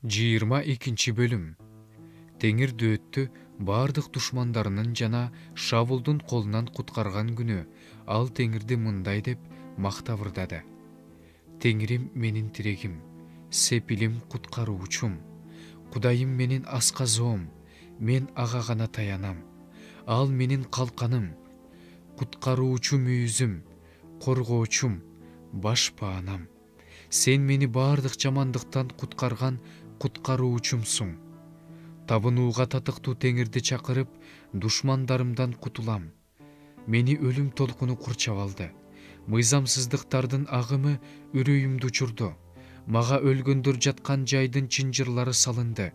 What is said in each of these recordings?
22 бөлүм. Теңир дөөттү бардык душмандарынын жана Шавулдун колунан куткарган күнү ал Теңирди мындай деп мактап ырдады. Теңирим менин тирегим, сепилим, куткаруучум. Кудайым менин асказоом, мен ага гана таянам. Ал менин калканым, куткаруучу мүйүзүм, коргоочум, баш баанам. Сен мени бардык жамандыктан куткарган куткаруучумсуң. Табынууга татыктуу Теңирди чакырып, душмандарымдан кутулам. Мени өлүм толкуну курчап алды. Мыйзамсыздыктардын агымы үрөйүмдү учурду. Мага өлгөндөр жаткан жайдын чынжырлары салынды.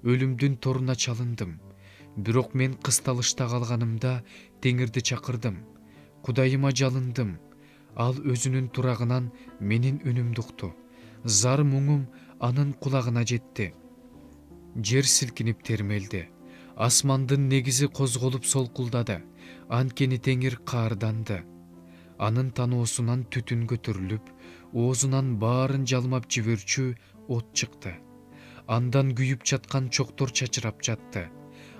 Өлүмдүн торуна чалындым. Бирок мен кысталышта калганымда Теңирди чакырдым. Кудайыма жалындым. Ал өзүнүн турагынан менин үнүмдү укту. Зар муңум анын кулагына жетти. Жер силкинип термелди. Асмандын негизи козголуп солкулдады. Анткени Теңир каарданды. Анын таноосунан түтүн көтөрүлүп, оозунан баарын жалмап жиберчү от чыкты. Андан күйүп жаткан чоктор чачырап жатты.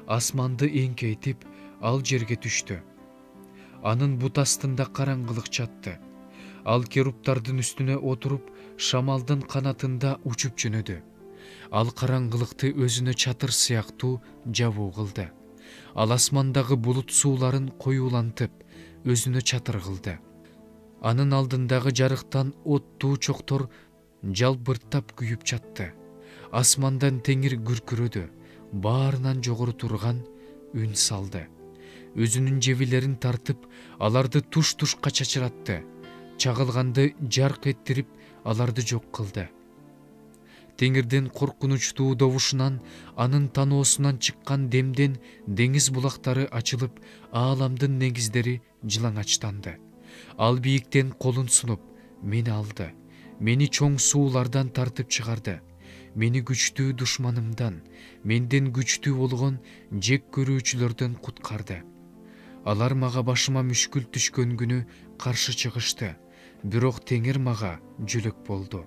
Асманды эңкейтип, ал жерге түштү. Анын бут астында караңгылык жатты. Ал керуптардын үстүнө отуруп, шамалдын канатында учуп жөнөдү. Ал караңгылыкты өзүнө чатыр сыяктуу жабуу кылды. Ал асмандагы булут сууларын коюулантып, өзүнө чатыр кылды. Анын алдындагы жарыктан оттуу чоктор жалбырттап күйүп жатты. Асмандан Теңир күркүрөдү. Баарынан жогору турган үн салды. Өзүнүн жебилерин тартып, аларды туш-тушка чачыратты. Чагылганды жарк эттирип, аларды жок кылды. Теңирдин коркунучтуу добушунан, анын таноосунан чыккан демден деңиз булактары ачылып, ааламдын негиздери жылаңачтанды. Ал бийиктен колун сунуп, мени алды. Мени чоң суулардан тартып чыгарды. Мени күчтүү душманымдан, менден күчтүү болгон жек көрүүчүлөрдөн куткарды. Алар мага башыма мүшкүл түшкөн күнү каршы чыгышты. Бирок Теңир мага жөлөк болду.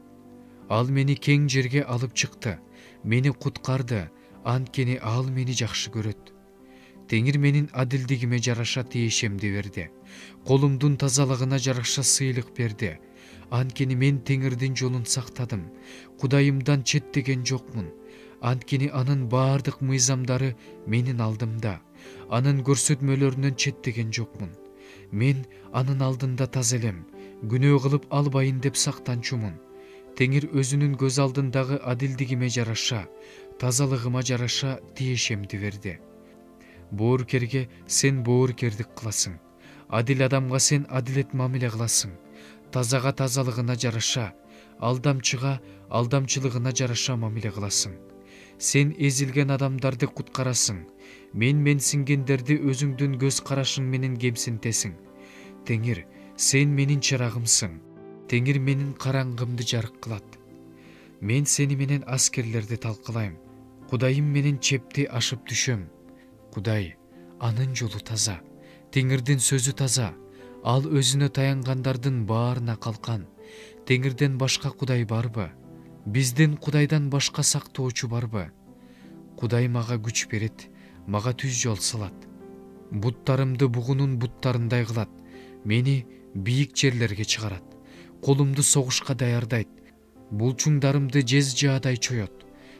Ал мени кең жерге алып чыкты. Мени куткарды, анткени ал мени жакшы көрөт. Теңир менин адилдигиме жараша тиешемди берди. Колумдун тазалыгына жараша сыйлык берди. Анткени мен Теңирдин жолун сактадым. Кудайымдан четтеген жокмун. Анткени анын бардык мыйзамдары менин алдымда. Анын көрсөтмөлөрүнөн четтеген жокмун. Мен анын алдында таза элем. Күнөө кылып албайын деп сактанчумун. Теңир өзүнүн көз алдындагы адилдигиме жараша, тазалыгыма жараша тиешемди берди. Боорукерге сен боорукердик кыласың. Адил адамга сен адилет мамиле кыласың. Тазага тазалыгына жараша, алдамчыга алдамчылыгына жараша мамиле кыласың. Сен эзилген адамдарды куткарасың. Менсингендерди өзүңдүн көз карашың менен кемсинтесиң. Теңир, сен менин чырагымсың. Теңир менин караңгымды жарык кылат. Мен сени менен аскерлерди талкалайм. Кудайым менен чепти ашып түшөм. Кудай, анын жолу таза. Теңирдин сөзү таза. Ал өзүнө таянгандардын баарына калкан. Теңирден башка Кудай барбы? Биздин Кудайдан башка сактоочу барбы? Кудай мага күч берет, мага түз жол салат. Буттарымды бугунун буттарындай кылат. Мени бийик жерлерге чыгарат. Колумду согушка даярдайт. Булчуңдарымды жез жаадай чоет.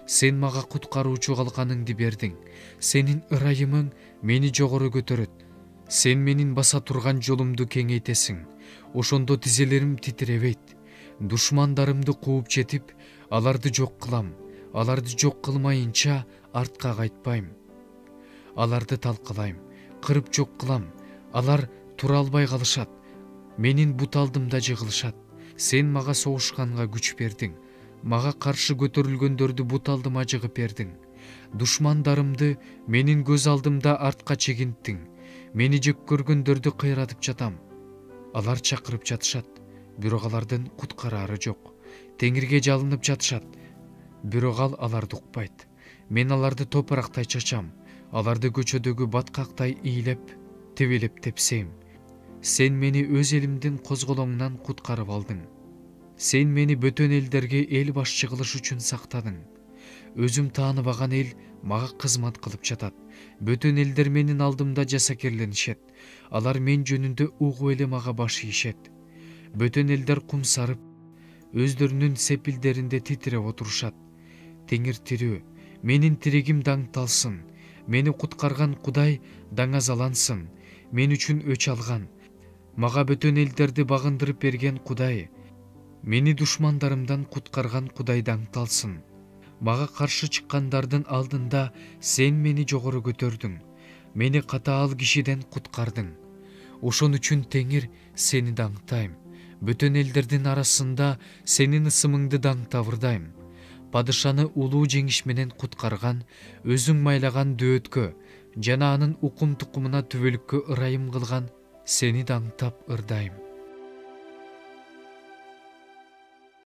Сен мага куткаруучу калканыңды бердиң. Сенин ырайымың мени жогору көтөрөт. Сен менин баса турган жолумду кеңейтесиң. Ошондо тизелерим титиребейт. Душмандарымды кууп жетип, аларды жок кылам. Аларды жок кылмайынча артка кайтпайм. Аларды талкалайм, кырып жок кылам. Алар тура албай калышат. Менин бут алдымда жыгылышат. Сен мага согушканга күч бердиң. Мага каршы көтөрүлгөндөрдү бут алдыма жыгып бердиң. Душмандарымды менин көз алдымда артка чегинттиң. Мени жек көргөндөрдү кыйратып жатам. Алар чакырып жатышат, бирок алардын куткарары жок. Теңирге жалынып жатышат, бирок ал аларды укпайт. Мен аларды топурактай чачам. Аларды көчөдөгү баткактай ийилеп, тебелеп тепсейм. Сен мени өз элимдин козголоңунан куткарып алдың. Сен мени бөтөн элдерге эл башчы кылыш үчүн сактадың. Өзүм тааныбаган эл мага кызмат кылып жатат. Бөтөн элдер менин алдымда жасакерленишет. Алар мен жөнүндө угуп эле мага баш ийишет. Бөтөн элдер кумсарып, өздөрүнүн сепилдеринде титиреп отурушат. Теңир тирүү, менин тиригим даңталсын. Мени куткарган Кудай даңазалансын. Мен үчүн өч алган. Мага бөтөн элдерди багындырып берген Кудай, мени душмандарымдан куткарган Кудай даңталсын. Мага каршы чыккандардын алдында сен мени жогору көтөрдүң. Мени катаал кишиден куткардың. Ошон үчүн Теңир, сени даңтайм. Бөтөн элдердин арасында сенин ысымыңды даңтабырдайм. Падышаны улуу жеңиш менен куткарган, өзүң майлаган дөөткө жана анын укум тукумуна түбөлүккө ырайым кылган сени даңтап ырдайм.